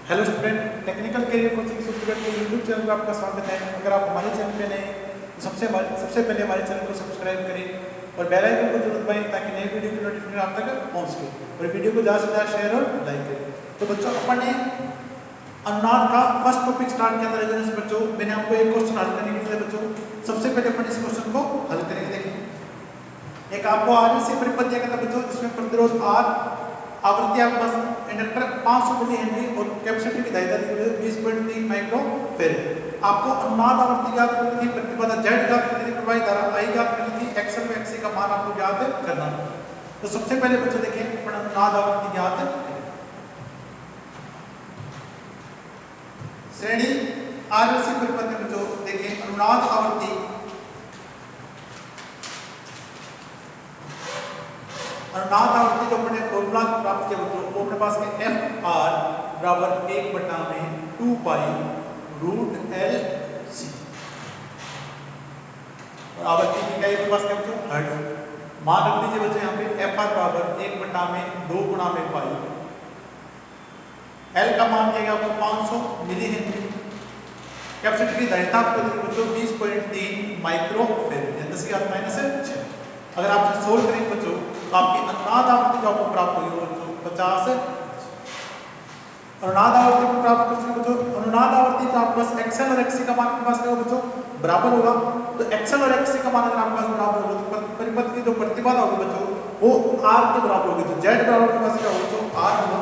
Hello student, technical career coaching student के YouTube channel में आपका स्वागत है। अगर आप हमारे चैनल पे नए तो सबसे पहले हमारे चैनल को सब्सक्राइब करें और बेल आइकन को जरूर दबाएं ताकि नई वीडियो की नोटिफिकेशन आप तक पहुंच सके और वीडियो को ज़्यादा से ज़्यादा शेयर और लाइक करें। तो बच्चों, अपन ने अनुनाद का फर्स्ट टॉपिक स्टार्ट किया था रेजोनेंस। बच्चों, मैंने आपको एक क्वेश्चन हल करने के लिए बच्चों सबसे पहले अपन इस क्वेश्चन को हल करेंगे। देखिए, एक आपको RLC परिपथ दिया गया था बच्चों, जिसमें प्रतिरोध R, आवृत्ति आपके पास इंडक्टर 500 मिली हेनरी और कैपेसिटर की धारिता दी गई 20.3 माइक्रो फेराड। आपको अनुनाद आवृत्ति ज्ञात करनी थी, प्रतिबाधा Z ज्ञात करनी थी, प्रवाहित धारा I ज्ञात करनी थी, XL व XC का मान आपको ज्ञात करना है। तो सबसे पहले बच्चों देखिए अपन अनुनाद आवृत्ति ज्ञात श्रेणी RLC परिपथ में बच्चों देखिए अनुनाद आवृत्ति जो अपने फॉर्मूला प्राप्त किया बच्चों वो अपने पास में FR बराबर 1/2 पाई रूट LC और आवृत्ति की इकाई के पास क्या बच्चों हर्ट्ज। मान रख दीजिए बच्चों यहाँ पे FR बराबर 1/2 गुणा में पाई, L का मान दिया गया आपको 500 मिली हेनरी, कैपेसिटर की धारिता आपको दी बच्चों 20.3 माइक्रो फेराड 10⁻⁶। अगर आप इसे सोल्व करेंगे बच्चों तो आपकी अनुनाद आवृत्ति जो आपको प्राप्त हुई बच्चों 50 अनुनाद आवृत्ति को प्राप्त कर सकते बच्चों। अनुनाद आवृत्ति का आपके पास XL और XC का मान आपके पास क्या होगा बच्चों बराबर होगा। तो XL और XC का मान अगर आपके पास बराबर होगा तो परिपथ की जो प्रतिबाधा होगी बच्चों वो R के बराबर होगी। तो Z बराबर के पास क्या होगा बच्चों R होगा,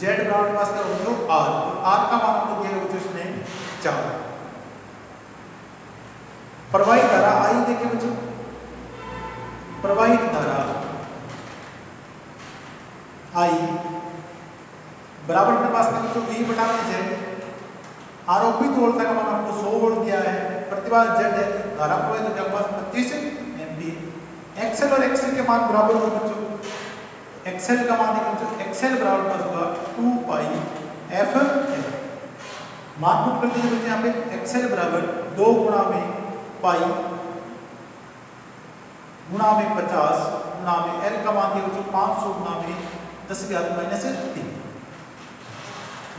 Z बराबर के पास क्या होगा बच्चों R, और R का मान आपको दिया बच्चों इसमें 4। प्रवाहित धारा I देखिए बच्चों, प्रवाहित धारा I बराबर के पास में तो V/Z, आरोपित वोल्टता का मान आपको 100 वोल्ट दिया है, प्रतिबाधा Z है, धारा प्रवाहित तो आपके पास 25 एम्पीयर। XL और XC के मान बराबर होंगे बच्चों, XL का मान देखिए बच्चों XL बराबर पास होगा 2 पाई FL। मान पुट कर दीजिए बच्चों यहाँ पे XL बराबर 2 गुणा में पाई गुणा में 50 गुणा में L का मान दिया बच्चों 500 गुणा में 10⁻⁻3।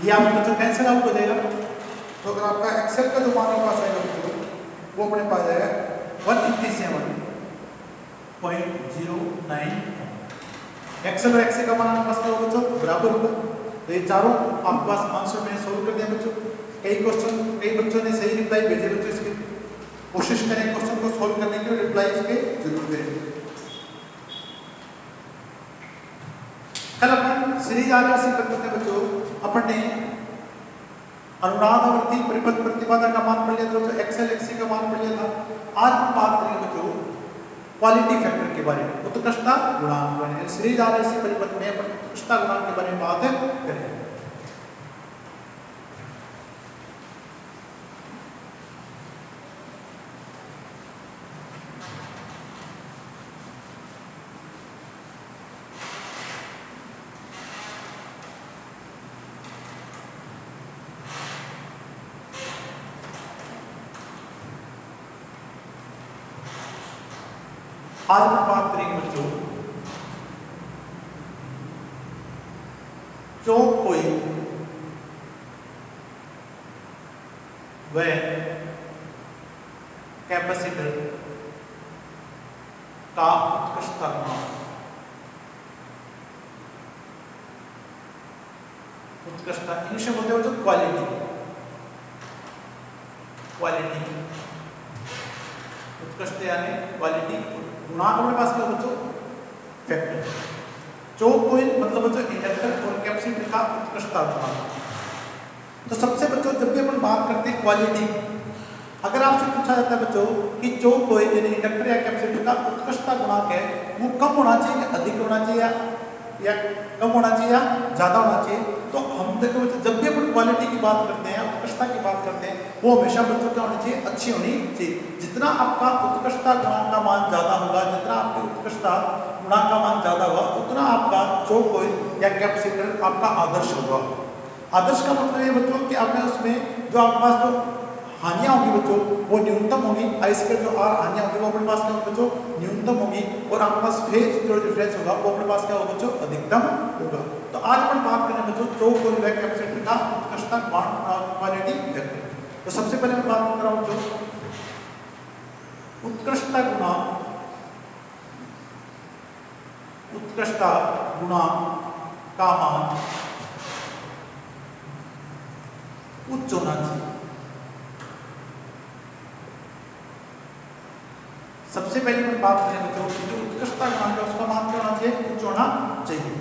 ये आपको बच्चों कैंसिल आउट हो जाएगा। तो अगर आपका XL का जो मान आपके पास आएगा बच्चों वो अपने पास जाएगा 187.09। XL और XC का मान आपके पास क्या होगा बच्चों बराबर होगा। तो ये चारों आपके पास आंसर मैंने सोल्व कर दिया बच्चों। कई बच्चों ने सही रिप्लाई भेजे बच्चों, इसकी कोशिश करें क्वेश्चन को सोल्व करने के लिए, रिप्लाई इसके जरूर दें। कल अपन सीरीज RLC करते थे बच्चों, अपन ने अनुनाद आवृत्ति परिपथ प्रतिबाधा का मान पढ़ लिया था बच्चों, XL XC का मान पढ़ लिया था। आज हम बात करेंगे बच्चों क्वालिटी फैक्टर के बारे में, उत्कृष्टता गुणांक। सीरीज RLC परिपथ में अपन उत्कृष्टता गुणांक के बारे में बात करेंगे। आज हम बात करेंगे बच्चों जो कोई व कैपेसिटर का उत्कृष्टता गुणांक। उत्कृष्टता इंग्लिश में बोलते हैं बच्चों क्वालिटी उत्कृष्ट यानी क्वालिटी। गुणांक अपने पास क्या बच्चों फैक्टर। चौक कोई मतलब बच्चों इंडक्टर और कैपेसिटर का उत्कृष्टता गुणांक। तो सबसे बच्चों जब भी अपन बात करते हैं क्वालिटी, अगर आपसे पूछा जाता है बच्चों कि चौक कोई यानी इंडक्टर या कैपेसिटर का उत्कृष्टता गुणांक है वो कम होना चाहिए, अधिक होना चाहिए या कम होना चाहिए या ज्यादा होना चाहिए, तो हम देखो बच्चों जब भी अपन क्वालिटी की बात करते हैं, उत्कृष्टता की बात करते हैं, वो हमेशा बच्चों क्या होनी चाहिए अच्छी होनी चाहिए। जितना आपका उत्कृष्टता गुणांक का मान ज्यादा होगा, जितना आपकी उत्कृष्टता गुणांक का मान ज्यादा होगा, उतना आपका चौक कोई या कैपेसिटर आपका आदर्श होगा। आदर्श का मतलब ये बच्चों कि आपने उसमें जो आपके पास तो हानियां होंगी बच्चों वो न्यूनतम होगी, आई स्क्वायर जो आर हानियां होंगी वो अपने पास क्या होगी बच्चों न्यूनतम होगी, और आपके पास फेज जो डिफरेंस होगा वो अपने पास क्या होगा बच्चों अधिकतम होगा। तो आज अपन बात करें बच्चों चौकोर वेक्टर कैपेसिटर का उत्कृष्टता क्वालिटी वेक्टर। तो सबसे पहले मैं बात कर रहा हूं जो उत्कृष्टता गुणा का मान उच्च होना चाहिए। सबसे पहले मैं बात करें बच्चों जो उत्कृष्टता गुणांक है उसका मान क्या होना चाहिए, उच्च होना चाहिए।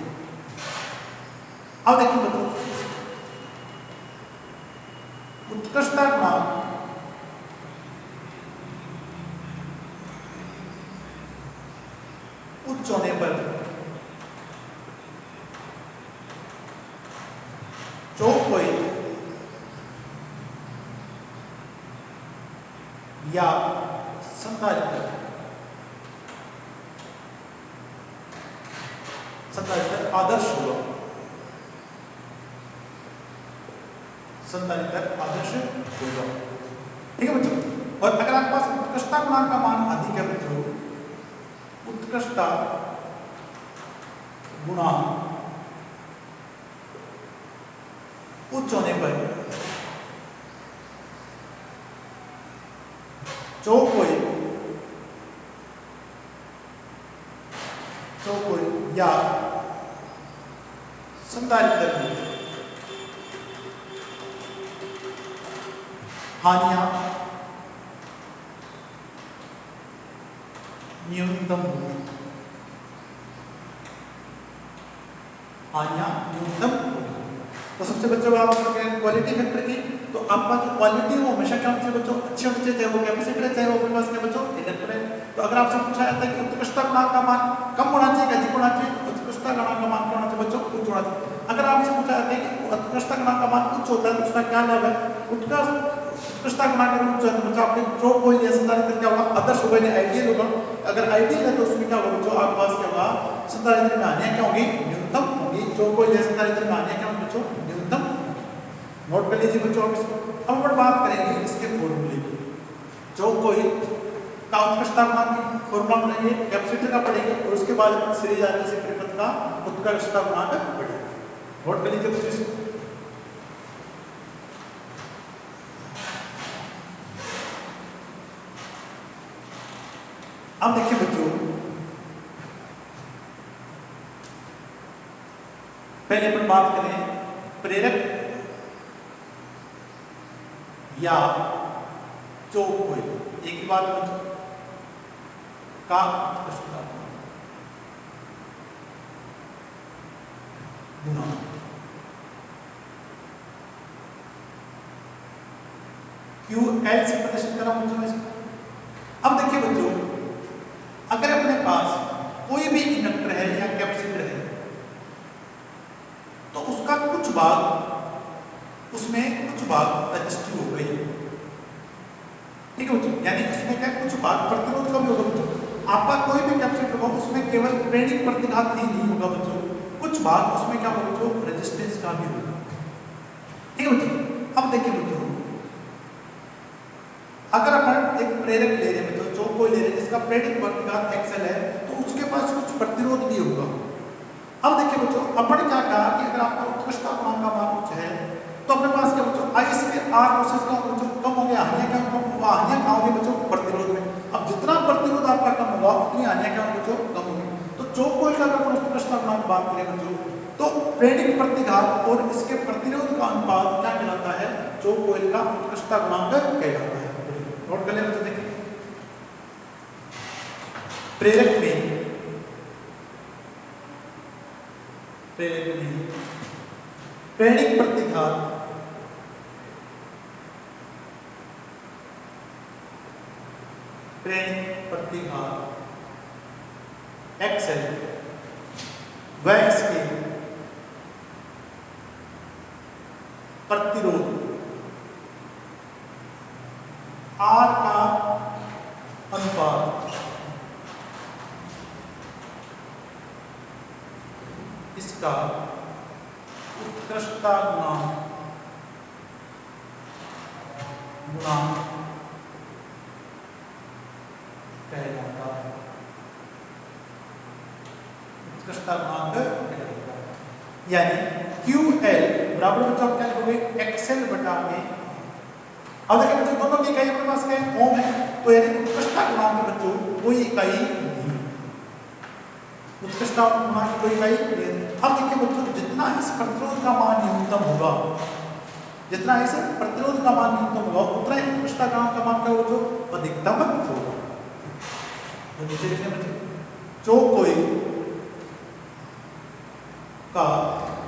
अब देखिए बच्चों उत्कृष्टता गुणांक उच्च होने पर जो कोई या संधारित्र आदर्श होगा, संधारित्र आदर्श होगा। ठीक है बच्चों, और अगर आपके पास उत्कृष्टता गुणांक का मान अधिक है बच्चों, उत्कृष्टता गुणांक उच्च होने पर जो कोई या संधारित्र हानियां न्यूनतम होगी, हानियां न्यूनतम होगी। तो सबसे बच्चों बात करें क्वालिटी फैक्टर की, तो आपका जो क्वालिटी है वो हमेशा क्या होनी चाहिए बच्चों, अच्छी होनी चाहिए, चाहे वो कैपेसिटर है चाहे वो अपने पास क्या बच्चों इंडक्टर है। तो अगर आपसे पूछा जाता है कि उत्कृष्टता गुणांक का मान कम होना चाहिए अधिक होना चाहिए, तो उत्कृष्टता गुणांक का मान क्या होना चाहिए बच्चों, उच्च होना चाहिए। अगर आपसे पूछा जाता है कि उत्कृष्टता गुणांक का मान उच्च होता है तो उसका क्या लाभ है, उत्कृष्टता गुणांक का उच्च है तो बच्चों आपके जो कोई संधारित्र क्या होगा आदर्श होगा, आइडियल होगा। अगर आइडियल है तो उसमें क्या होगा बच्चों, आपके पास क्या होगा संधारित्र में हानियां क्या होगी, न्यूनतम होगी। जो कोई संधारित्र में हानियां क्या होगी बच्चों, न्यूनतम। नोट कर लीजिए बच्चों आप इसको। अब अपन बात करेंगे इसके फॉर्मूले की। जो कोई का उत्कृष्टता गुणांक की फॉर्मूला पढ़ेंगे, कैपेसिटर का पढ़ेंगे, और उसके बाद अपन सीरीज आरएलसी परिपथ का उत्कृष्टता गुणांक पढ़ेंगे। नोट कर लीजिए बच्चों इसको। अब देखिए बच्चों पहले अपन बात करें प्रेरक या चौक कोई, एक ही बात बच्चों का उत्कृष्टता गुणा QL से प्रदर्शित करा बच्चों इसको। अब देखिए बच्चों अगर अपने पास कोई भी इंडक्टर है या कैपेसिटर है तो उसका कुछ भाग उसमें कुछ भाग रजिस्टिव हो गई, ठीक है बच्चों, यानी उसमें क्या कुछ भाग प्रतिरोध का भी होगा बच्चों। आपका कोई भी कैपेसिटर होगा उसमें केवल प्रेरक प्रतिघात ही नहीं होगा बच्चों, कुछ भाग उसमें क्या होगा बच्चों रेजिस्टेंस का भी होगा, ठीक है बच्चों। अब देखिए बच्चों अगर अपन एक प्रेरक ले रहे हैं बच्चों, जो कोई ले रहे हैं जिसका प्रेरक प्रतिघात XL है तो उसके पास कुछ प्रतिरोध भी होगा। अब देखिए बच्चों अपन क्या कहा कि अगर आपका उत्कृष्टता गुणांक का मान उच्च है तो अपने पास क्या बच्चों I स्क्वायर R वर्सेस का बच्चों कम हो गया, हानियां क्या कम होगा, हानियां कहाँ होगी बच्चों प्रतिरोध में। अब जितना प्रतिरोध आपका कम होगा उतनी हानियां क्या होंगी बच्चों कम होगी। तो चौक कोई का अगर उत्कृष्टता गुणांक बात करें बच्चों तो प्रेरक प्रतिघात और इसके प्रतिरोध का अनुपात क्या कहलाता है, चौक कोई का उत्कृष्टता गुणांक कहलाता है। नोट कर लें बच्चों, देखिए प्रेरक में प्रेरक प्रतिघात XL व इसके प्रतिरोध R का अनुपात इसका उत्कृष्टता गुणांक गुणांक कहलाता है, उत्कृष्टता गुणांक कहलाता है। यानी QL बराबर बच्चों क्या लिखोगे XL बटा में। अब देखिए बच्चों दोनों की इकाई अपने पास क्या है ओम है, तो यानी उत्कृष्टता गुणांक बच्चों कोई इकाई नहीं, उत्कृष्टता गुणांक कोई इकाई नहीं। अब देखिए बच्चों जितना इस प्रतिरोध का मान न्यूनतम होगा, जितना इस प्रतिरोध का मान न्यूनतम होगा उतना ही उत्कृष्टता गुणांक का मान क्या होगा जो अधिकतम होगा। तो नीचे लिखने बच्चों जो कोई का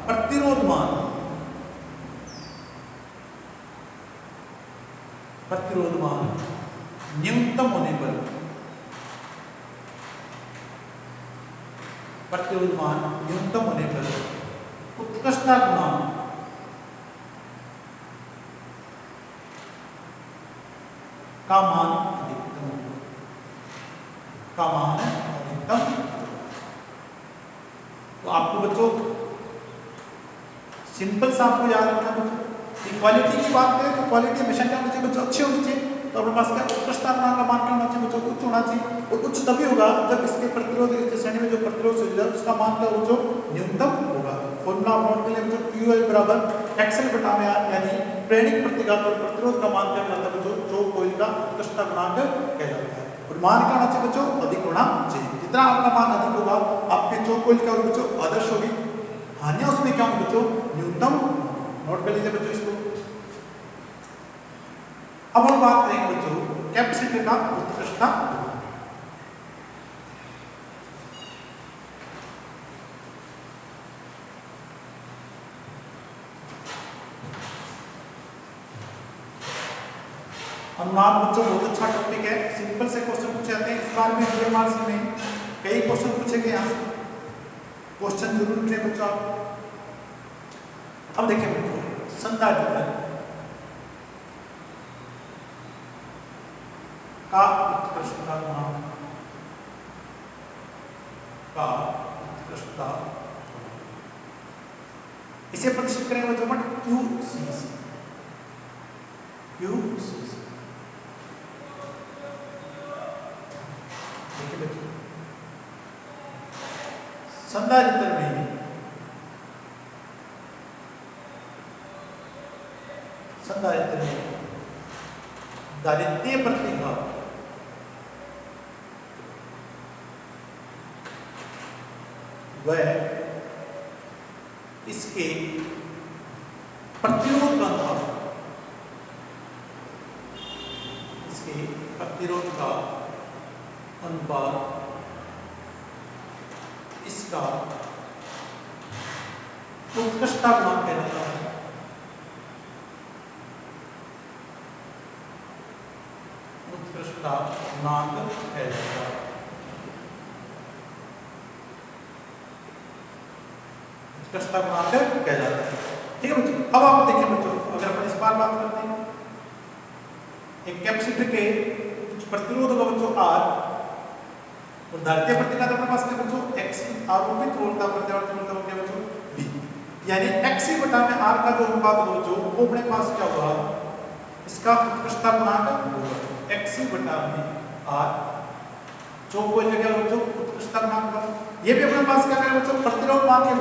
प्रतिरोध मान न्यूनतम होने पर, प्रतिरोध मान न्यूनतम होने पर उत्कृष्टता गुणांक का मान अधिकतम होगा, का मान अधिकतम। तो आपको बच्चों सिंपल सा आपको याद रखना बच्चों, क्वालिटी की बात करें तो क्वालिटी हमेशा क्या होनी चाहिए बच्चों अच्छी होनी चाहिए। तो अपने पास क्या उत्कृष्टता गुणांक का मान क्या होना चाहिए बच्चों उच्च होना चाहिए, और उच्च तभी होगा जब इसके प्रतिरोध श्रेणी में जो प्रतिरोध से उसका मान क्या होगा जो न्यूनतम होगा। फॉर्मूला आप नोट कर लें बच्चों QL बराबर XL बटा में, यानी प्रेरक प्रतिघात और प्रतिरोध का मान क्या कहलाता है बच्चों जो कोई का उत्कृष्टता गुणांक कहलाता है। और मान क्या होना चाहिए बच्चों अधिक होना चाहिए, जितना आपका मान अधिक होगा आपके चौकोइल क्या होगी बच्चों आदर्श होगी, हानियां उसमें क्या होगी बच्चों न्यूनतम। नोट कर लीजिए बच्चों इसको। अब हम बात करेंगे बच्चों कैपेसिटर का उत्कृष्टता। अनुनाद बच्चों बहुत अच्छा टॉपिक है, सिंपल से क्वेश्चन पूछे जाते हैं। इस बार में 2 मार्क्स में कई क्वेश्चन पूछे गए, यहाँ क्वेश्चन जरूर लिखें बच्चों आप। अब देखिए बच्चों संधारित्र का उत्कृष्टता गुणांक का उत्कृष्टता, इसे प्रतिष्ठित करेंगे बच्चों बट QCC। देखिए बच्चों संधारित्र में दारिद्र्य प्रतिघात वह इसके प्रतिरोध का अनुपात, इसके प्रतिरोध का अनुपात इसका उत्कृष्टता गुणांक कहलाता है। उत्कृष्टता गुणांक कहलाता है। उत्कृष्टता गुणांक कहलाता है। ठीक है बच्चों, अब आप देखिए बच्चों अगर अपन इस बार बात करते हैं एक कैपेसिटर के प्रतिरोध का बच्चों R और दारिद्र्य प्रतिघात अपने पास क्या बच्चों X आरोपित वोल्ट का प्रत्यावर्ती वोल्ट का क्या बच्चों V, यानी XC बटा में R का जो अनुपात होगा बच्चों वो अपने पास क्या होगा इसका उत्कृष्टता गुणांक होगा XC बटा में R जो कोई जगह बच्चों उत्कृष्टता गुणांक होगा। ये भी अपने पास क्या करें बच्चों प्रतिरोध मान के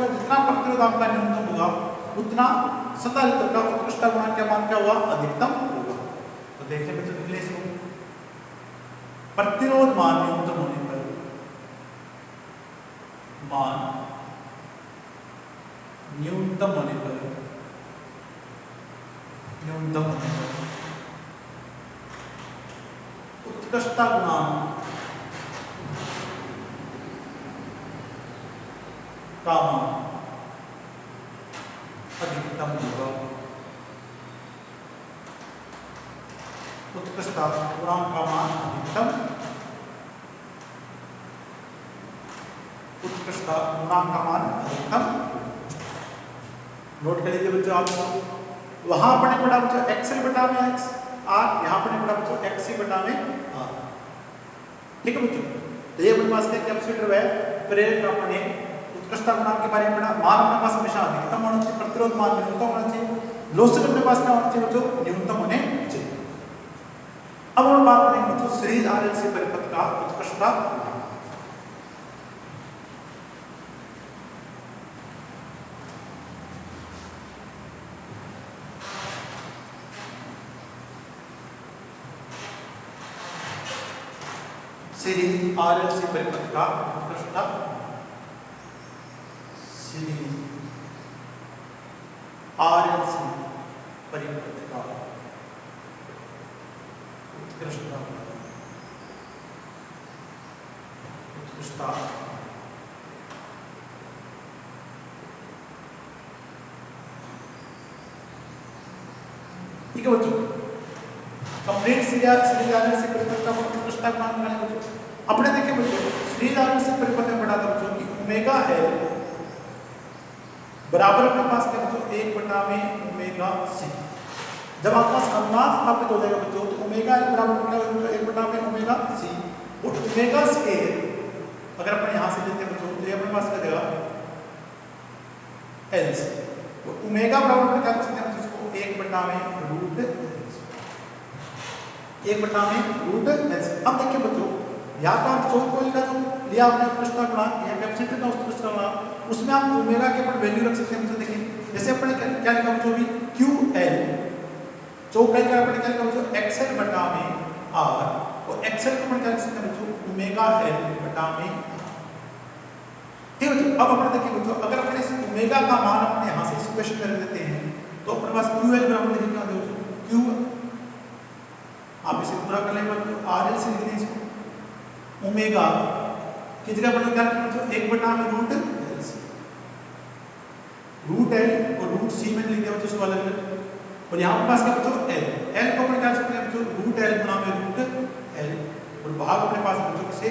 जितना प्रतिरोध आपका न्यूनतम होगा उतना संधारित्र का उत्कृष्टता गुणांक का मान क्या होगा अधिकतम होगा। तो देखिए बच्चों इंग्लिश को प्रतिरोध मान न्यूनतम होने पर उत्कृष्टता गुणांक का मान अधिकतम होगा। उत्कृष्टता गुणांक का मान अधिकतम, उत्कृष्टता गुणांक का मान अधिकतम। नोट कर लीजिए बच्चों, आपको वहां पढ़ने पड़ा बच्चों XL बटा में X R, यहाँ पढ़ने पड़ा बच्चों XC बटा में R। ठीक है बच्चों, तो ये अपने पास क्या कैपेसिटर है प्रेरक अपने उत्कृष्टता गुणांक के बारे में पढ़ा। मान अपने पास हमेशा अधिकतम होना चाहिए, प्रतिरोध मान न्यूनतम होना चाहिए, लोसेट अपने पास क्या होना चाहिए बच्चों न्यूनतम होने चाहिए। अब हम बात करेंगे तो सीरीज आरएलसी परिपथ का उत्कृष्टता गुणांक। सीरीज आरएलसी परिपथ का उत्कृष्टता, सीरीज आरएलसी परिपथ का उत्कृष्टता, उत्कृष्टता ठीक है बच्चों। कंप्लीट सीरीज आरएलसी परिपथ का उत्कृष्टता गुणांक निकालेंगे बच्चों। अपने देखिए बच्चों सीरीज आरएलसी परिपथ में पढ़ा था बच्चों कि ओमेगा एल बराबर अपने पास क्या बच्चों 1/में ओमेगा सी। जब आपके पास अनुनाद स्थापित हो जाएगा बच्चों तो ओमेगा एल बराबर क्या हो जाएगा 1/में ओमेगा सी। और ओमेगा स्केयर अगर अपन यहां से लेते हैं बच्चों तो ये अपने पास क्या देगा एल सी। तो ओमेगा बराबर अपन क्या लिख सकते हैं बच्चों इसको 1/√1/में √एल सी। अब देखिए बच्चों या तो आप चौक कोयल का जो लिया आपने उत्कृष्टता गुणांक या कैपेसिटर का उत्कृष्टता गुणांक उसमें आप ओमेगा के ऊपर वैल्यू रख सकते हैं। तो देखिए जैसे अपने क्या लिखा बच्चों भी QL चौक का अपने क्या लिखा बच्चों XL/R और XL को अपन क्या लिख सकते हैं बच्चों ओमेगा L/में। ठीक है बच्चों। अब अपन देखिए बच्चों अगर अपन इस ओमेगा का मान अपने यहां से इस इक्वेशन में रख देते हैं तो अपने पास QL बराबर देखिए क्या होगा Q आप इसे पूरा कर लेंगे RL से लिख दें इसको ओमेगा की जगह पर क्या लिखना है 1/में √L और √C में लिख दिया बच्चों उसको अलग अलग। और यहाँ पर पास क्या बच्चों L को अपन क्या सकते हैं बच्चों √L और भाग अपने पास बच्चों से।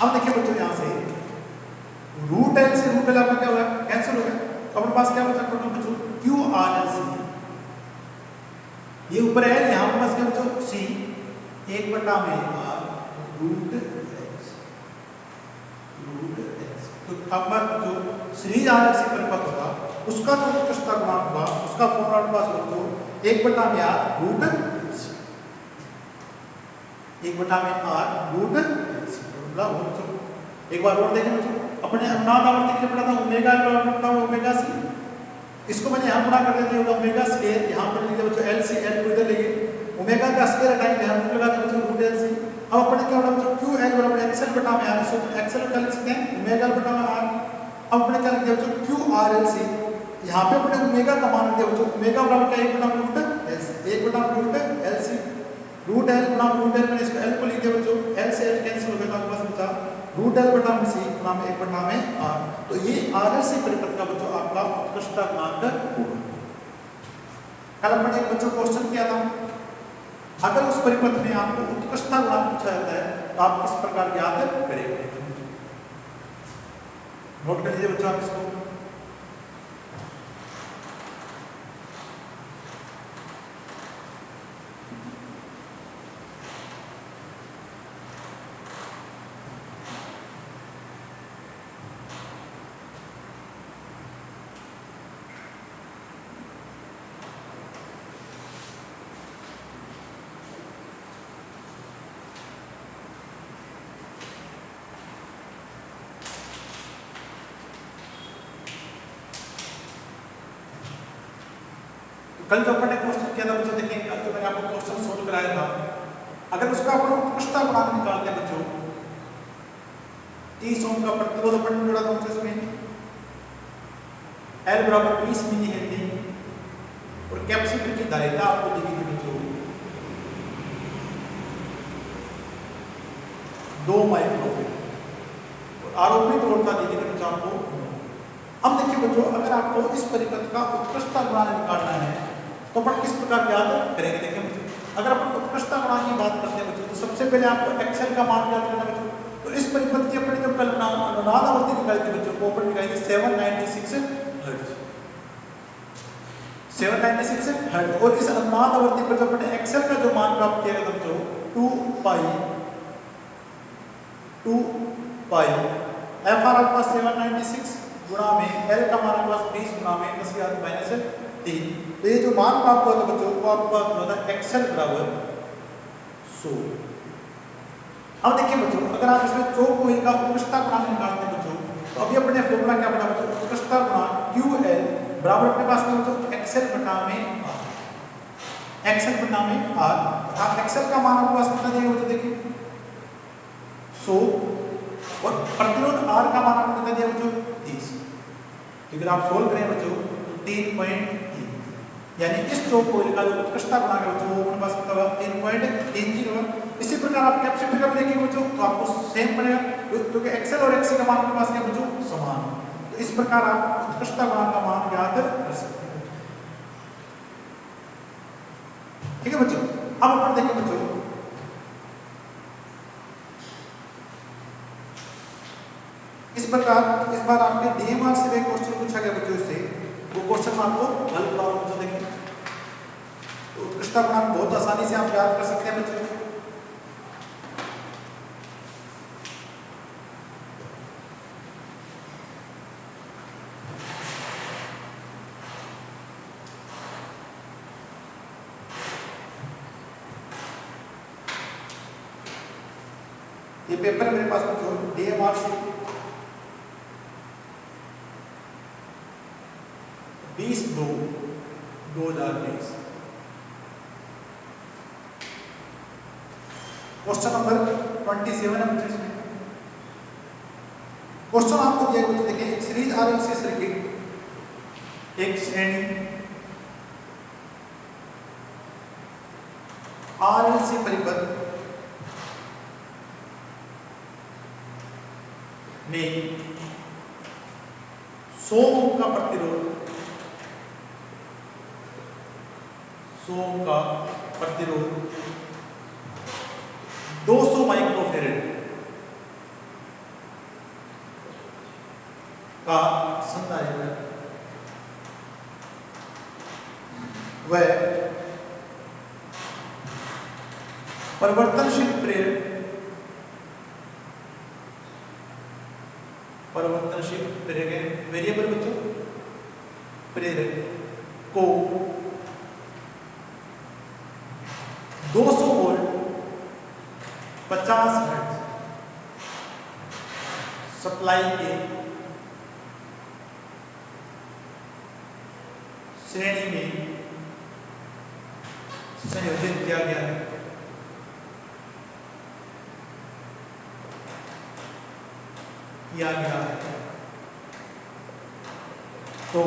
अब देखिए बच्चों यहाँ से √L से √L आपका क्या होगा कैंसिल हो गया। तो अपने पास क्या बचा बच्चों QRLC ये ऊपर L यहाँ पर पास क्या बच्चों C 1/में √X। तो अब जो सीरीज आरएलसी परिपथ होगा उसका जो उत्कृष्टता गुणांक होगा उसका फॉर्मूला आपके पास बच्चों 1/में √X 1/√X। एक बार और देखें बच्चों अपने अनुनाद आवर्ती के लिए पढ़ा था ओमेगा ओमेगा सी। इसको मैंने यहाँ गुणा कर देते हैं ओमेगा स्केयर यहाँ पर लिख दिया बच्चों एल सी एल को इधर लेंगे ओमेगा का स्केयर हटाएंगे हम लगा देंगे बच्चों √L सी। अब अपने क्या होगा बच्चों QL बराबर XL/R इसको XL का लिख सकते हैं ओमेगा/R। अब अपने क्या लिख दिया बच्चों QRLC यहाँ पे अपने ओमेगा का मान दिया बच्चों ओमेगा बराबर क्या 1/√L सी √L मैंने इसको L को लिख दिया बच्चों L से L कैंसिल हो गया तो आपके पास बचा √L/C 1/R। तो ये आरएलसी परिपथ का बच्चों आपका उत्कृष्टता गुणांक होगा। कल अपन एक बच्चों क्वेश्चन किया था अगर उस परिपथ में आपको उत्कृष्टता गुणांक पूछा जाता है तो आप किस प्रकार ज्ञात करेंगे। नोट कर लीजिए बच्चों आप इसको। कल जो अपन ने क्वेश्चन किया था बच्चों देखिए कल जो मैंने आपको क्वेश्चन सोल्व कराया था अगर उसका अपन उत्कृष्टता गुणांक निकालते हैं बच्चों 30 ओम का प्रतिरोध अपन ने जोड़ा था उसमें L बराबर 20 मिली हेनरी और कैपेसिटर की धारिता आपको दी गई थी बच्चों 2 माइक्रोफैराड और आरोपित वोल्टता दी गई थी बच्चों आपको। अब देखिए बच्चों अगर आपको इस परिपथ का उत्कृष्टता गुणांक निकालना है तो अपन किस प्रकार ज्ञात करेंगे। देखिए बच्चों अगर अपन उत्कृष्टता गुणांक की बात करते हैं बच्चों तो सबसे पहले आपको XL का मान ज्ञात करना बच्चों। तो इस परिपथ की अपने जब कल अनुनाद आवृत्ति निकाली थी बच्चों को अपन निकाली 796 हर्ट्ज 796 हर्ट्ज और इस अनुनाद आवृत्ति पर जब अपने XL का जो मान प्राप्त किया गया बच्चों 2 पाई FR आपका 796 गुणा में L का मान आपके पास 20 गुणा में 10⁻⁻⁻⁻⁻⁻⁻⁻⁻⁻⁻⁻⁻⁻⁻⁻⁻⁻⁻⁻⁻⁻⁻⁻⁻⁻⁻⁻⁻⁻⁻⁻⁻⁻⁻⁻⁻⁻⁻⁻⁻⁻⁻⁻⁻⁻⁻⁻⁻⁻⁻⁻⁻⁻⁻⁻⁻⁻ 3। तो ये जो मान प्राप्त होगा बच्चों वो आपका होता है एक्सएल बराबर 100। अब देखिए बच्चों, अगर आप इसमें चौकोइल का उत्कृष्टता गुणांक निकालते हैं बच्चों, तो अभी अपने फॉर्मूला क्या बना बच्चों, उत्कृष्टता गुणांक QL बराबर अपने पास में बच्चों एक्सएल बटा में R, एक्सएल बटा में R। आप एक्सएल का मान आपके पास कितना दिया बच्चों, देखिए 100, और प्रतिरोध R का मान आपको कितना दिया बच्चों 30। तो अगर आप सोल्व करें बच्चों तो 3.3, यानी इस चौकोइल का जो उत्कृष्टता गुणांक है बच्चों वो अपने पास कितना होगा 3.33 होगा। इसी प्रकार आप कैपेसिटर का भी देखेंगे बच्चों तो आपको सेम पड़ेगा, क्योंकि एक्सएल और एक्सी का मान अपने पास क्या बच्चों समान है। तो इस प्रकार आप उत्कृष्टता गुणांक का मान ज्ञात कर सकते हैं। ठीक है बच्चों, अब अपन देखें बच्चों इस प्रकार इस बार आपके डीएमआर से एक क्वेश्चन पूछा गया बच्चों से, वो क्वेश्चन आपको हल करवा रहा हूं। देखिए तो उत्कृष्टता गुणांक बहुत आसानी से आप याद कर सकते हैं बच्चों। ये पेपर मेरे पास बच्चों डीएमआर से 20/2/2020, क्वेश्चन नंबर 27 है बच्चों। इसमें क्वेश्चन आपको दिया बच्चों, देखिए एक सीरीज आरएलसी सर्किट, एक श्रेणी आरएलसी परिपथ में 100 ओम का प्रतिरोध, 100 ओम का प्रतिरोध 200 माइक्रोफेरेड का संधारित्र व परिवर्तनशील प्रेरक, परिवर्तनशील प्रेरक वेरिएबल बच्चों प्रेरक को 200 वोल्ट 50 हर्ट्ज सप्लाई के श्रेणी में संयोजित किया गया है। तो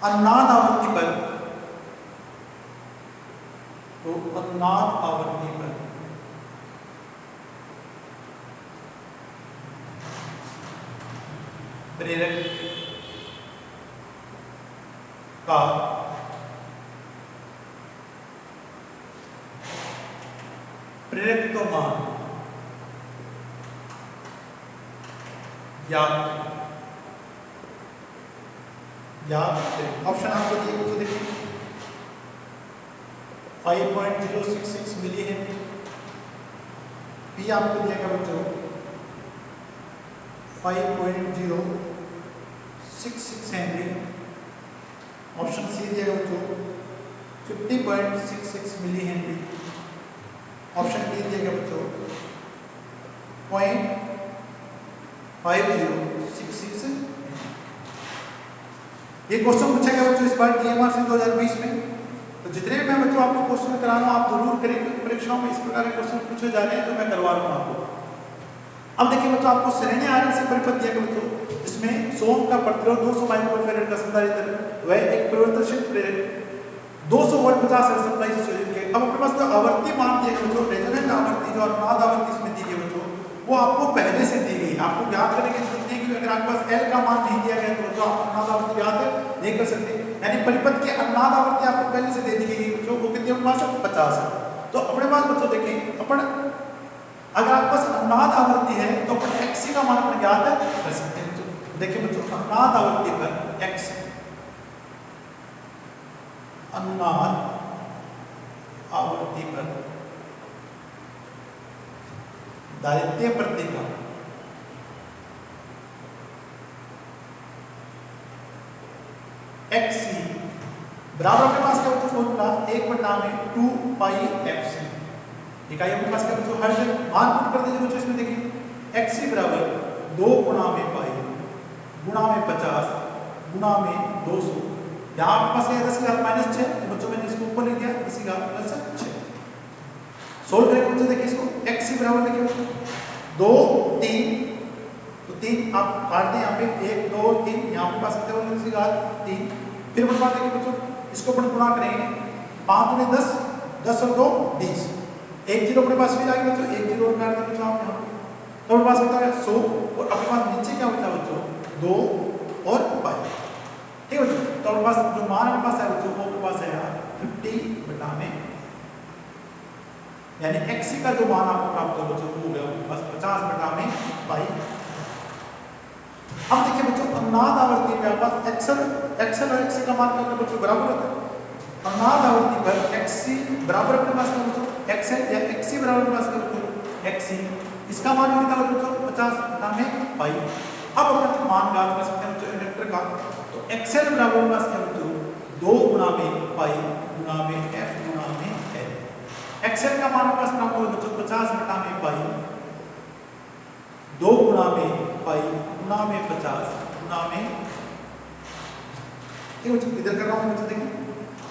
अनुनाद आवृत्ति पर, प्रेरक का प्रेरकत्व मान याद ऑप्शन आपको दिए बच्चों, देखिए 5.066 मिली हेनरी। पी आपको दिएगा बच्चों 5.066 हेनरी। ऑप्शन सी दिएगा बच्चों 50.66 मिली हेनरी। ऑप्शन डी दिएगा बच्चों 0.5066। ये क्वेश्चन पूछा गया बच्चों इस बार डीएमआर से 2020 में। तो जितने भी मैं बच्चों आपको क्वेश्चन करा रहा हूँ आप जरूर करें, क्योंकि परीक्षाओं में इस प्रकार के क्वेश्चन पूछे जा रहे हैं, तो मैं करवा रहा हूँ आपको। अब देखिए बच्चों आपको श्रेणी आरएलसी परिपथ दिया गया बच्चों, जिसमें 100 का प्रतिरोध 200 माइक्रोफैराड का संधारित्र वह एक परिवर्तनशील प्रेरक 200 वोल्ट 50 हर्ट्ज सप्लाई से संयोजित किया। अब अपने पास जो आवृत्ति मान दी है बच्चों, रेजोनेंट आवृत्ति जो अनुनाद आवृत्ति इसमें दी गई बच्चों, वो आपको पहले से दी गई। आपको याद करने की जरूरत नहीं, क्योंकि अगर आपके पास एल का मान नहीं दिया गया तो बच्चों आप अनुनाद आवृत्ति याद नहीं कर सकते। यानी परिपथ की अनुनाद आवृत्ति आपको पहले से दे दी गई बच्चों, वो कितनी अपने पास 50 है। तो अपने पास बच्चों देखिए अपन अगर आपके पास अनुनाद आवृत्ति है तो अपन एक्सी का मान अपन ज्ञात कर सकते हैं बच्चों। देखिए बच्चों अनुनाद आवृत्ति पर एक्स, अनुनाद आवृत्ति पर दायित्व प्रतिक्रिया एक्स सी बराबर अपने पास क्या बच्चों फॉर्मूला 1/2 पाई एफ सी। इकाई अपने पास क्या बच्चों हर जगह मान पुट कर दीजिए बच्चों। इसमें देखिए एक्स सी बराबर 2 गुणा में पाई गुणा में 50 गुणा में 200। यहाँ आपके पास है 10⁻⁻6 तो बच्चों मैंने इसको ऊपर लिख दिया 10⁻⁻6। सोल्व करेंगे बच्चों। देखिए इसको एक्स सी बराबर देखिए 2 3 तो 3 आप काट दें यहाँ पे 1 2 3 यहाँ पे पास कितना होगा 3। फिर अपन बात देखिए बच्चों इसको अपन गुणा करेंगे 5 दूनी 10 10 और 2 20 एक जीरो अपने पास फिर आ गया बच्चों 1 जीरो काट दें बच्चों आप यहाँ पे तो अपने पास कितना है 100 और अपने पास नीचे क्या होता है बच्चों 2 और पाई। ठीक है बच्चों तो अपने पास जो मान अपने पास है बच्चों वो अपने पास है यार 50 में यानी एक्स सी का जो मान आपको प्राप्त हो बच्चों वो हो गया बस 50 में पाई। अब देखिए बच्चों अनुनाद आवर्ती में आपके पास एक्सएल और एक्ससी का मान क्या होता है बच्चों बराबर होता है। अनुनाद आवर्ती पर एक्ससी बराबर अपने पास क्या बच्चों एक्सएल या एक्ससी बराबर अपने पास क्या बच्चों एक्ससी। इसका मान कितना होगा बच्चों 50 में पाई। अब अपन मान ज्ञात कर सकते हैं बच्चों इंडक्टर का तो एक्सएल बराबर अपने पास क्या बच्चों 2 गुणा में पाई गुणा में एफ गुणा में एल। एक्सएल का मान पास प्राप्त होगा बच्चों 50 में पाई 2 गुणा में पाई गुणा में 50 गुणा में बच्चों इधर कर रहा हूँ बच्चों देखिए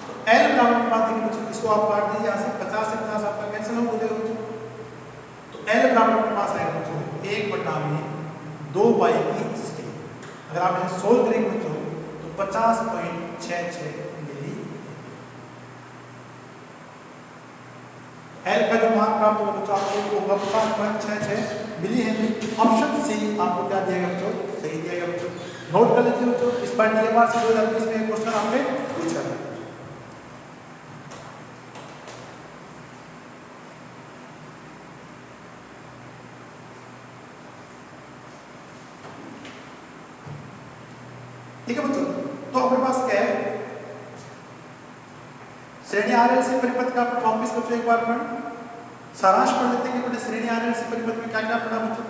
तो एल बराबर के पास देखिए बच्चों इसको आप काट दीजिए यहाँ से 50 से 50 आपका कैंसिल हो जाएगा बच्चों तो एल बराबर के पास आएगा बच्चों 1/2 पाई की स्केल। अगर आप इसे सोल्व करेंगे बच्चों तो 50.66 मिली। एल का जो मान प्राप्त होगा बच्चों आपको होगा 50.66 मिली हेनरी। ऑप्शन सी आपको क्या दिएगा बच्चों सही दिएगा बच्चों। नोट कर लीजिए बच्चों इस बार DMR से 2020 में क्वेश्चन आपने पूछा है। ठीक है बच्चों तो अपने पास क्या है श्रेणी RLC परिपथ का वापस बच्चों एक बार पढ़ सारांश पढ़ लेते हैं कि श्रेणी RLC परिपथ में क्या क्या पढ़ा बच्चों।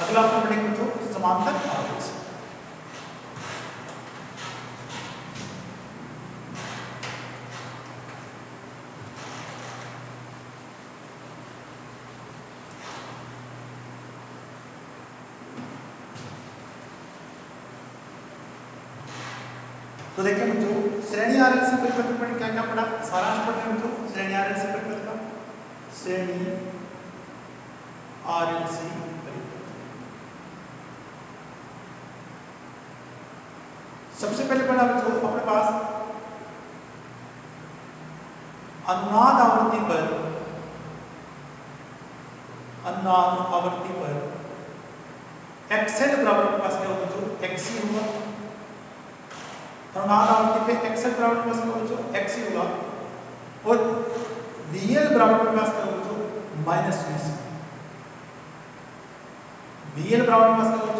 अगला आपको पढ़ेंगे बच्चों समांतर RLC। तो देखिए बच्चों श्रेणी RLC परिपथ में क्या क्या पढ़ा सारांश पढ़ते हैं बच्चों श्रेणी RLC परिपथ का। श्रेणी RLC परिपथ सबसे पहले पढ़ा बच्चों अपने पास अनुनाद आवृत्ति पर एक्सएल बराबर अपने पास क्या होगा बच्चों एक्ससी होगा। अनुनाद आवृत्ति पे एक्सएल बराबर अपने पास क्या होगा बच्चों एक्ससी होगा और वीएल बराबर अपने पास क्या होगा बच्चों -वीसी। वीएल बराबर अपने पास क्या होगा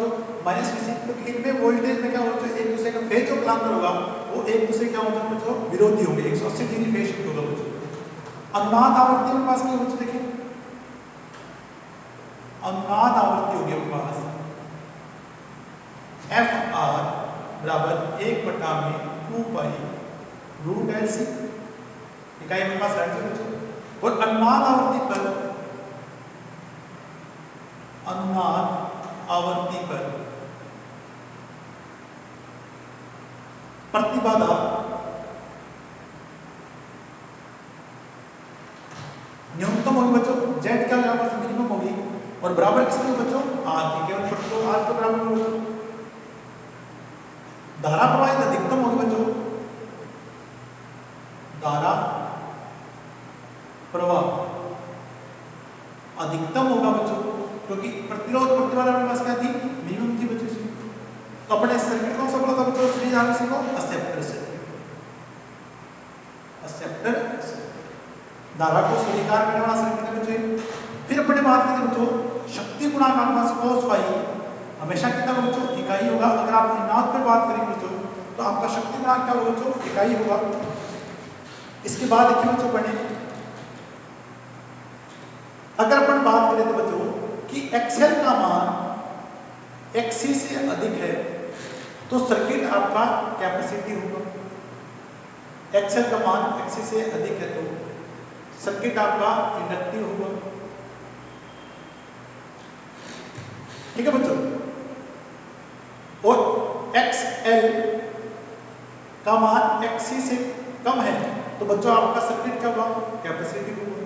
बच्चों -वीसी। तो इनमें वोल्टेज में क्या होगा एक दूसरे का फेज जो कलांतर होगा वो एक दूसरे क्या होगा बच्चों विरोधी होंगे 180 डिग्री फेज शिफ्ट होगा बच्चों। अनुनाद आवृत्ति में पास क्या होगा बच्चों देखिए अनुनाद आवृत्ति होगी अपने पास FR बराबर 1/2 पाई √LC। इकाई अपने पास हर्ट्ज बच्चों और अनुनाद आवृत्ति पर प्रतिबाधा न्यूनतम होगी बच्चों Z क्या यहाँ पर मिनिमम होगी और बराबर किसकी बच्चों R की केवल R के बराबर होगी। धारा प्रवाहित अधिकतम होगी बच्चों धारा प्रवाह अधिकतम होगा बच्चों क्योंकि प्रतिरोध प्रतिबाधा अपने पास क्या थी मिनिमम थी बच्चों। तो अपने सर्किट कौन सा बोला था बच्चों श्रेणी RLC को एक्सेप्टर धारा को स्वीकार करने वाला सर्किट है बच्चों। फिर अपने बात करें बच्चों शक्ति गुणांक आपके पास cos फाई हमेशा कितना बच्चों इकाई होगा। अगर आप अनुनाद पर बात करेंगे बच्चों तो आपका शक्ति गुणांक क्या होगा बच्चों इकाई होगा। इसके बाद देखिए बच्चों पढ़े अगर अपन बात करें तो बच्चों कि एक्सएल का मान एक्ससी से अधिक है तो सर्किट आपका कैपेसिटी होगा, एक्सएल का मान एक्सी से अधिक है तो सर्किट आपका इंडक्टिव होगा। ठीक है बच्चों, और एक्सएल का मान एक्सी से कम है तो बच्चों आपका सर्किट क्या होगा, कैपेसिटी होगा।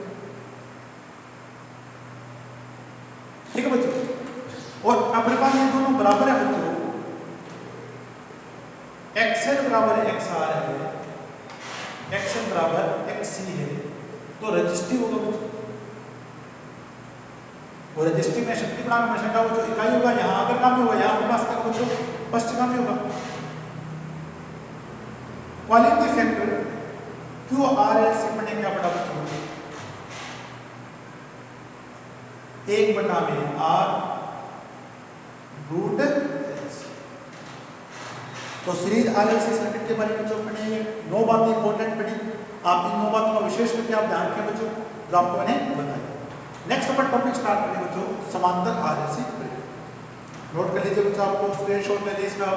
ठीक है बच्चों, और अपने पास ये दोनों बराबर है बच्चों, एक्सएल बराबर एक्स आर है, एक्सएल बराबर एक्सी है, तो रजिस्टिव होगा बच्चों। और रजिस्टिव में शक्ति बनाना हमेशा का बच्चों इकाई होगा, यहाँ अगर काम होगा यहाँ अपने पास क्या बच्चों फर्स्ट काम होगा। Quality factor Q R L से पढ़ने क्या बड़ा बच्चों, 1/में आर रूट एस। तो सीरीज आरएलसी सर्किट के बारे में बच्चों पढ़ेंगे, 9 बातें इंपॉर्टेंट पढ़ी, आप इन 9 बातों का विशेष करके आप ध्यान रखें बच्चों जो आपको मैंने बताया। नेक्स्ट अपन टॉपिक स्टार्ट करेंगे बच्चों समांतर आरएलसी। नोट कर लीजिए बच्चों, आपको स्क्रीनशॉट ले लीजिए इसका।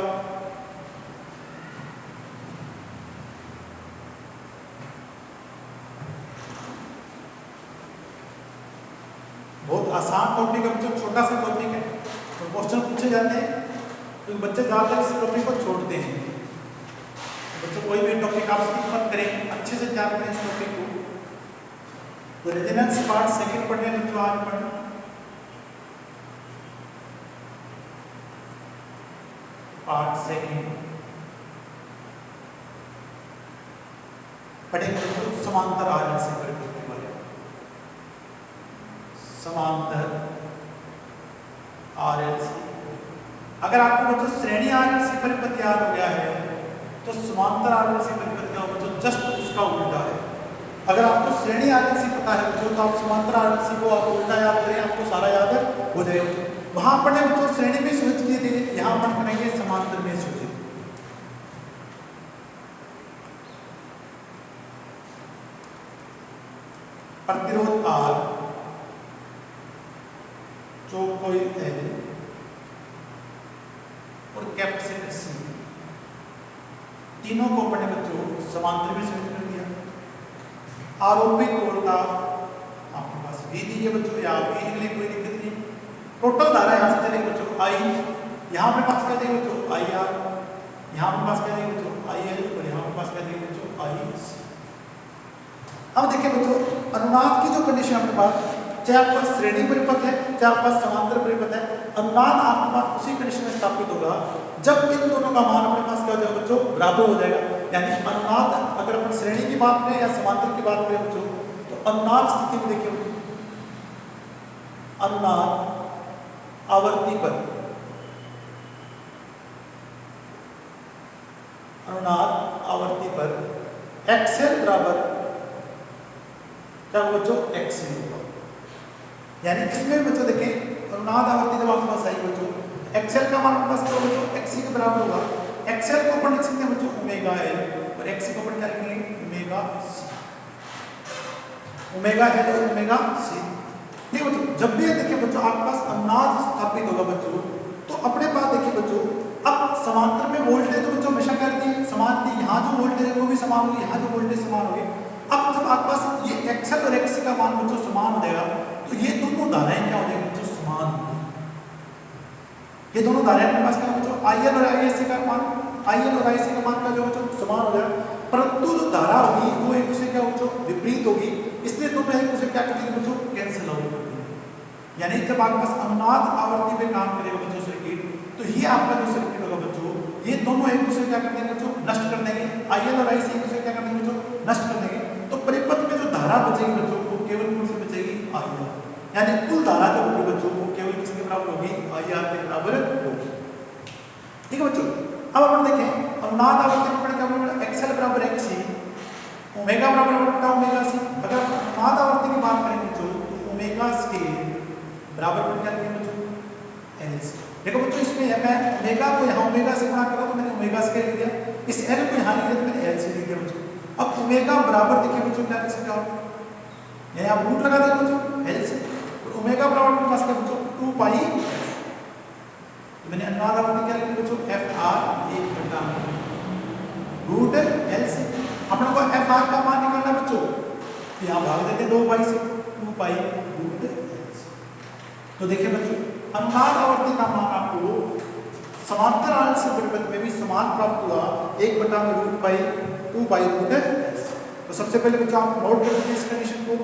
बहुत आसान टॉपिक है बच्चों, छोटा सा टॉपिक है, तो क्वेश्चन पूछे जाते हैं तो बच्चे ज़्यादातर इस टॉपिक को छोड़ते हैं। तो बच्चों कोई भी टॉपिक आप स्किप मत करें, अच्छे से जान करें इस टॉपिक को। तो रेजोनेंस पार्ट सेकंड पढ़ने बच्चों आज पढ़ें। पार्ट सेकंड पढ़ेंगे बच्चों समांतर आरएलसी सर्किट के बारे में। समांतर आरएलसी, अगर आपको बच्चों श्रेणी आरएलसी परिपथ याद हो गया है तो समांतर आरएलसी परिपथ का बच्चों जस्ट उसका उल्टा है। अगर आपको श्रेणी आरएलसी पता है बच्चों तो आप समांतर आरएलसी को आप उल्टा याद करें, आपको सारा याद हो जाएगा। वहां पर बच्चों श्रेणी में स्विच किए थे, यहाँ पर पढ़ेंगे समांतर में स्विच। प्रतिरोध आर, चौकोर एल और कैपेसिटर सी, तीनों को अपने बच्चों समांतर में स्विच कर दिया। आरोपित वोल्टा आपके पास वी दीजिए बच्चों, या वी के लिए कोई दिक्कत नहीं। टोटल धारा यहाँ से चलेगी बच्चों आई, यहाँ पे पास क्या देंगे बच्चों आई आर, यहाँ पे पास क्या देंगे बच्चों आई एल, और यहाँ पे पास क्या देंगे बच्चों आई सी। अब देखिए बच्चों अनुनाद की जो कंडीशन अपने पास, चाहे आपका श्रेणी परिपथ है चाहे आपका समांतर परिपथ है, अनुनाद आपके पास उसी कंडीशन में स्थापित होगा जब इन दोनों का मान अपने पास क्या हो जाएगा बच्चों बराबर हो जाएगा। यानी अनुनाद अगर अपन श्रेणी की बात करें या समांतर की बात करें बच्चों, तो अनुनाद स्थिति में देखिए बच्चों अनुनाद आवर्ती पर, अनुनाद आवर्ती पर एक्सएल बराबर क्या बच्चों एक्सी होगा। यानी इसमें बच्चों देखिए अनुनाद आवर्ती जब आपके पास आई बच्चों, एक्सएल का मान आपके पास क्या बच्चों एक्सी के बराबर होगा। एक्सएल को अपन लिख सकते हैं बच्चों ओमेगा एल, और एक्सी को अपन क्या लिखेंगे ओमेगा सी, ओमेगा एल और ओमेगा सी। ठीक बच्चों, जब भी देखिए बच्चों आपके पास अनुनाद स्थापित होगा बच्चों, तो अपने पास देखिए बच्चों अब समांतर में वोल्टेज तो बच्चों हमेशा क्या रहती है समान थी, यहाँ जो वोल्टेज है वो भी समान होगी, यहाँ जो वोल्टेज समान होगी। अब जब आपके पास ये एक्सएल और एक्सी का मान बच्चों समान हो जाएगा तो ये दोनों धाराएं क्या हो जाएंगी बच्चों समान होंगी। ये दोनों धाराएं अपने पास क्या बच्चों आईएल और आईएससी का मान, आईएल और आईएससी का मान का जो बच्चों समान हो जाएगा, परंतु जो धारा होगी वो एक दूसरे क्या बच्चों विपरीत होगी, इसलिए दोनों एक दूसरे क्या करेंगे बच्चों कैंसिल होगी। यानी जब आपके पास अनुनाद आवर्ती पे काम करेगा बच्चों सर्किट, तो ये आपका जो सर्किट होगा बच्चों ये दोनों एक दूसरे क्या कर देंगे बच्चों नष्ट कर देंगे, आईएल और आईसी एक दूसरे क्या कर देंगे बच्चों नष्ट कर देंगे। तो परिपथ में जो धारा बचेगी बच्चों वो केवल कौन सी बचेगी आईआर, यानी कुल धारा जो होगी बच्चों वो केवल किसके बराबर होगी आईआर के बराबर होगी। ठीक है बच्चों, अब अपन देखें अनुनाद आवर्ती में क्या बराबर एक्सएल बराबर एक्सी, ओमेगा बराबर बटा ओमेगा सी। अगर अनुनाद आवर्ती की बात करें बच्चों तो ओमेगा स्केल बराबर क्या लिखेंगे बच्चों एल सी। देखो बच्चों इसमें मैं ओमेगा को यहाँ ओमेगा से गुणा करा तो मैंने ओमेगा स्केल लिख दिया, इस एल को यहाँ लिख दिया तो मैंने एल सी लिख दिया बच्चों। अब ओमेगा बराबर देखिए बच्चों क्या लिख सकते हो आप, यहाँ आप रूट लगा देंगे बच्चों एल से, तो ओमेगा बराबर के पास क्या बच्चों 2 पाई, तो तो मैंने अनुनाद आवर्ती क्या लिखी बच्चों, F R 1 root L C. हम लोग को एफ आर का मान निकालना बच्चों, यहाँ भाग देते 2 पाई से, 2 पाई रूट एल सी। तो देखिए बच्चों अनुनाद आवर्ती का मान आपको समांतर आरएलसी परिपथ में भी समान प्राप्त हुआ 1/रूट पाई 2 पाई रूट एल सी। तो सबसे पहले बच्चों आप नोट कर लीजिए इस कंडीशन को।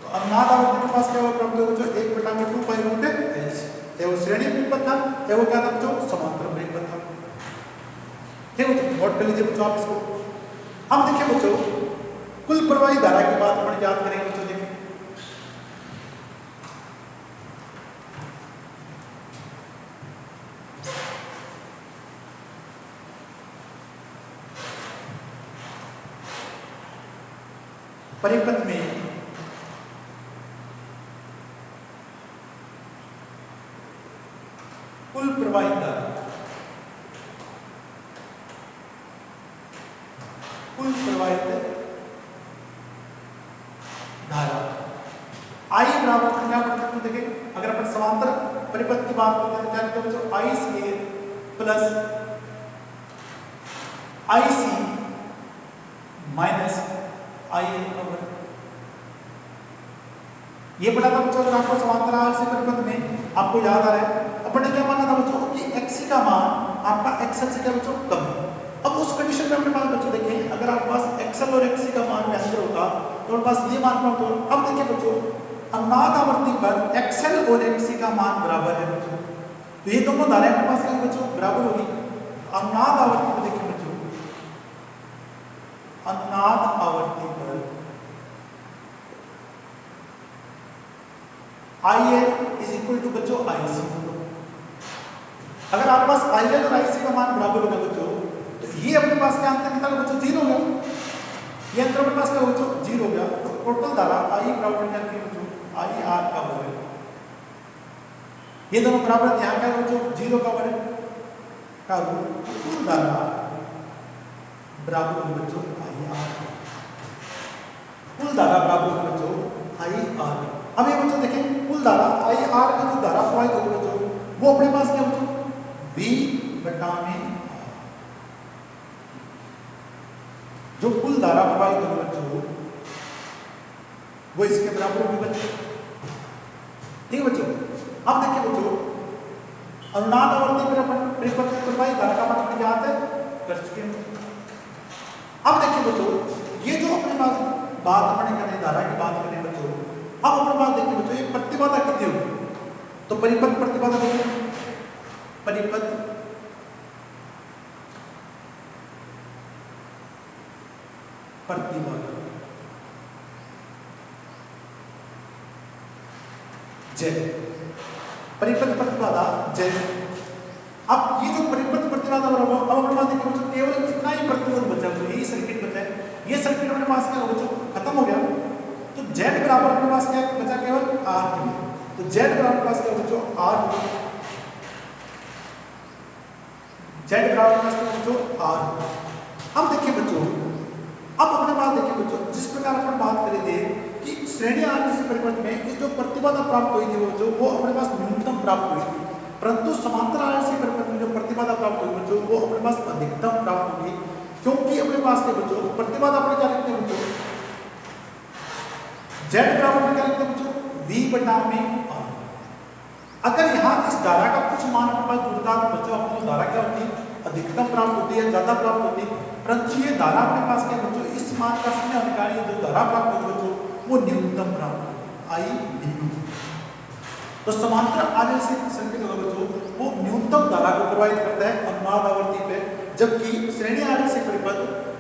तो अनुनाद आवर्ती के पास क्या हुआ प्राप्त हुआ बच्चों, 1/2 पाई रूट एल सी। चाहे वो श्रेणी परिपथ था, चाहे वो क्या था बच्चों, समांतर परिपथ था। ठीक है बच्चों, नोट कर लीजिए बच्चों आप इसको। अब देखिए बच्चों कुल प्रवाही धारा की बात अपन याद करेंगे बच्चों। देखिए परिपथ में कुल प्रवाहित धारा, कुल प्रवाहित धारा आई बराबर क्या पढ़ते हैं देखिए, अगर अपन समांतर परिपथ की बात करते हैं क्या कहते हैं बच्चों, I square plus I C minus I L over. ये पढ़ा था बच्चों अगर आपको समांतर आरएलसी परिपथ में आपको याद आ रहा है, अपन ने क्या माना था बच्चों कि एक्सी का मान आपका एक्सएल से क्या बच्चों कम है। अब उस कंडीशन में अपने पास बच्चों देखें, अगर आपके पास एक्सएल और एक्सी का मान में अंतर होगा तो अपने पास ये मान प्राप्त होगा। अब देखिए बच्चों अनुनाद आवर्ती पर एक्सएल और एक्सी का मान बराबर है बच्चों, तो ये दोनों धाराएं अपने पास क्या बच्चों बराबर होगी। अनुनाद आवर्ती पर देखिए बच्चों, अनुनाद आवर्ती पर I L is equal to बच्चों आई सी। अगर आपके पास आई एल और आई सी का मान बराबर होगा बच्चों, तो ये अपने पास क्या अंतर कितना बच्चों 0 हो गया, ये अंतर अपने पास क्या बच्चों 0 हो गया। तो टोटल धारा आई बराबर क्या की बच्चों, आई आर का वर्ग, ये दोनों बराबर है, यहाँ क्या बच्चों 0 का वर्ग का रूट, कुल धारा बराबर बच्चों आई आर, कुल धारा बराबर बच्चों आई आर। अब ये बच्चों देखें कुल धारा आई आर की जो धारा प्रवाहित होगी बच्चों वो अपने पास क्या बच्चों V बटा में जो कुल धारा प्रवाहित होगी बच्चों वो इसके बराबर होगी बच्चों। ठीक है बच्चों, अब देखिए बच्चों अनुनाद आवर्ती पर अपन परिपथ में प्रवाहित धारा का मान ज्ञात है कर चुके हैं। अब देखिए बच्चों ये जो अपने पास बात अपने करने धारा की बात करें बच्चों, अब अपने पास देखिए बच्चों ये प्रतिबाधा कितनी होगी, तो परिपथ प्रतिबाधा देखिए, परिपथ प्रतिबाधा Z, परिपथ प्रतिबाधा Z। अब ये जो परिपथ प्रतिबाधा बराबर, अब अपने पास देखिए बच्चों केवल इतना ही प्रतिरोध बचा, तो यही सर्किट बचा है, ये सर्किट अपने पास क्या हो बच्चों खत्म हो गया। तो Z बराबर अपने पास क्या बचा केवल R के लिए, तो Z बराबर अपने पास क्या बच्चों R, Z बराबर अपने पास क्या बच्चों R। अब देखिए बच्चों, अब अपने पास देखिए बच्चों जिस प्रकार अपन बात करे थे कि श्रेणी आरएलसी परिपथ में इस जो प्रतिबाधा प्राप्त हुई थी वो अपने पास न्यूनतम प्राप्त हुई थी, परंतु समांतर आरएलसी परिपथ में जो प्रतिबाधा प्राप्त हुई बच्चों वो अपने पास अधिकतम प्राप्त होगी, क्योंकि अपने पास के बच्चों प्रतिबाधा अपने क्या लिखते हैं बच्चों Z बराबर क्या लिखते हैं बच्चों V बटा में R। अगर यहाँ इस धारा का कुछ मान अपने पास जुड़ता तो बच्चों अपनी धारा क्या होती है अधिकतम प्राप्त होती है, ज्यादा प्राप्त होती है, परंतु ये धारा अपने पास क्या बच्चों इस मान का शून्य होने का जो धारा प्राप्त होती है बच्चों वो न्यूनतम प्राप्त होती है I डी। तो समांतर आरएलसी सर्किट होगा बच्चों वो न्यूनतम धारा को प्रवाहित करता है अनुनाद आवर्ती पे, जबकि श्रेणी आरएलसी परिपथ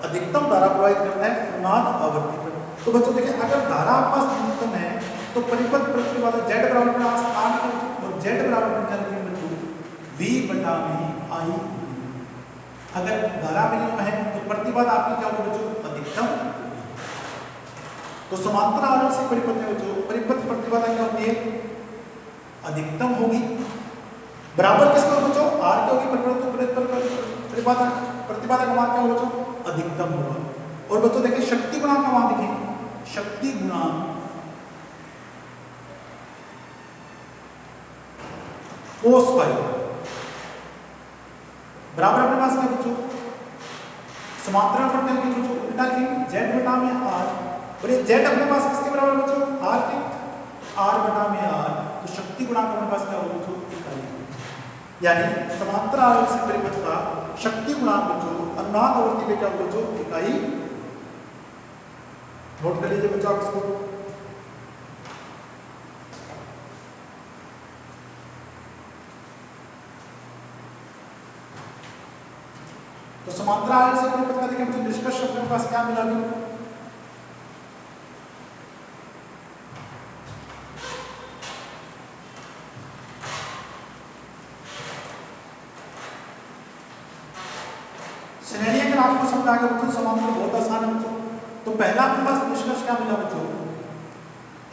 अधिकतम धारा प्रवाहित करता है अनुनाद आवर्ती पर। तो बच्चों देखिए अगर धारा आपके पास न्यूनतम है तो परिपथ प्रतिबाधा Z बराबर में R और Z बराबर में क्या लिखेंगे बच्चों V बटा में I। अगर धारा मिनिमम है तो प्रतिबाधा आपकी क्या होगी बच्चों अधिकतम। तो समांतर आरएलसी परिपथ में बच्चों परिपथ प्रतिबाधा क्या होती है अधिकतम होगी, बराबर किसका बच्चों R की होगी, प्रतिबाधा प्रतिबाधा का मान क्या होगा बच्चों अधिकतम होगा। और बच्चों देखिए शक्ति गुणांक का मान देखिए, शक्ति गुणांक cos फाई बराबर अपने पास क्या बच्चों, समांतराल प्रतल की बच्चों उल्टा की z बटा में r, और ये z अपने पास किसके बराबर बच्चों, r के, r बटा में r, तो शक्ति गुणांक अपने पास क्या होगा बच्चों, इकाई, यानी समांतराल से परिपथ का शक्ति गुणांक बच्चों अनुनाद आवर्ती में क्या होगा बच्चों, इकाई। नोट कर लीजिए बच्चों आप इसको। तो समांतराल से परिपथ का देखिए बच्चों निष्कर्ष अपने पास क्या मिला अभी, श्रेणी अगर आपको समझ आ गया बच्चों, समांतर बहुत आसान है बच्चों। तो पहला अपने पास निष्कर्ष क्या मिला बच्चों,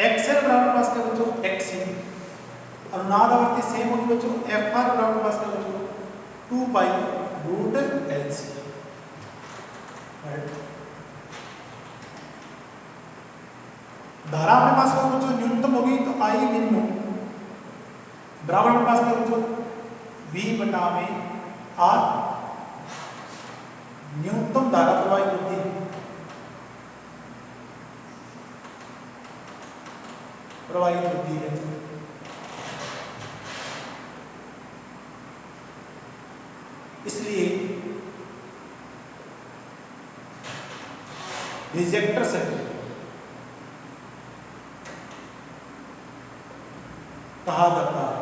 XL बराबर पास क्या बच्चों, XC, अनुनाद आवर्ती सेम होगी बच्चों, FR बराबर पास क्या बच्चों, 2 पाई रूट LC। धारा अपने पास क्या बच्चों, न्यूनतम होगी तो I मिनिमम बराबर अपने पास क्या बच्चों, V बटा में R, न्यूनतम धारा प्रवाहित होती है, इसलिए रिजेक्टर सर्किट कहा जाता है।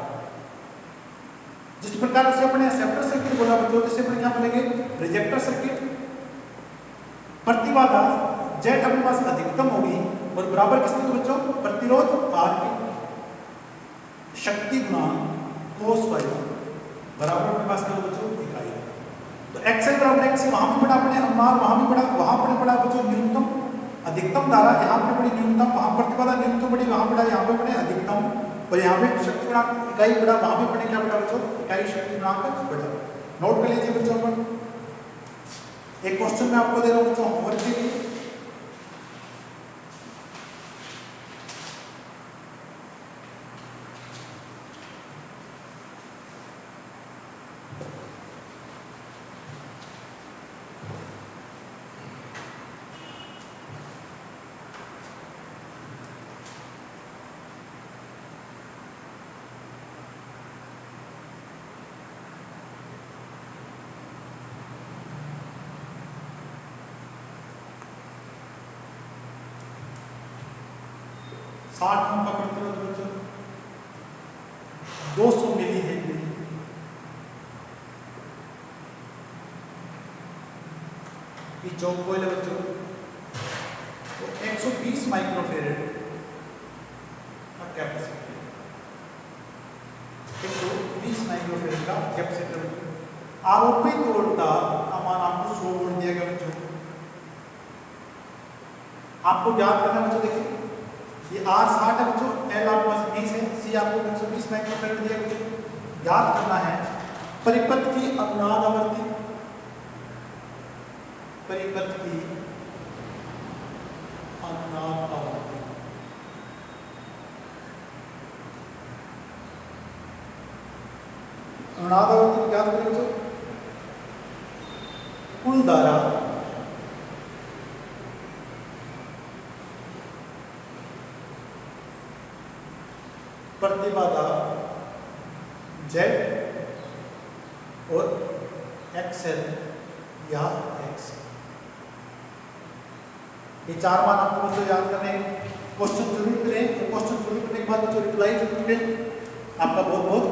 जिस प्रकार से अपने एक्सेप्टर सर्किट बोला बच्चों, जैसे अपने क्या बोलेंगे, रिजेक्टर सर्किट। प्रतिबाधा Z अपने पास अधिकतम होगी और बराबर किसकी तो बच्चों, प्रतिरोध R की, शक्ति गुणा cos फाई बराबर अपने पास क्या बच्चों, इकाई। तो XL बराबर XC, वहां भी पढ़ा अपने अनुनाद, वहां भी पढ़ा, वहां पर पढ़ा बच्चों न्यूनतम, अधिकतम धारा यहाँ पे पढ़ी न्यूनतम, वहां प्रतिबाधा न्यूनतम पढ़ी, वहां पढ़ा, यहाँ पे पढ़े अधिकतम, और यहाँ पे शक्ति गुणांक इकाई पढ़ा, वहां भी पढ़े क्या पढ़ा बच्चों, इकाई शक्ति गुणांक पढ़ा। नोट कर लीजिए बच्चों अपन। एक क्वेश्चन मैं आपको दे रहा हूँ बच्चों होमवर्क के लिए, साठ ओम का प्रतिरोध बच्चों 200 मिली हेनरी, ये चौक कोयल है बच्चों, तो 120 माइक्रोफेरेड का कैपेसिटी, 120 माइक्रोफेरेड का कैपेसिटर। आरोपित वोल्टता का मान आपको 100 वोल्ट दिया गया बच्चों। आपको याद करना बच्चों, देखिए ये R 60 है बच्चों, L आपके पास 20 है, C आपको 120 माइक्रोफेरेड दिया बच्चों। याद करना है परिपथ की अनुनाद आवर्ती, परिपथ की अनुनाद आवर्ती, अनुनाद आवर्ती याद करें बच्चों, कुल धारा प्रतिबाधा Z और XL या X, ये चार मान आपको बच्चों याद करने, क्वेश्चन जरूर करें, तो क्वेश्चन जरूर करने के बाद बच्चों रिप्लाई जरूर करें। आपका बहुत बहुत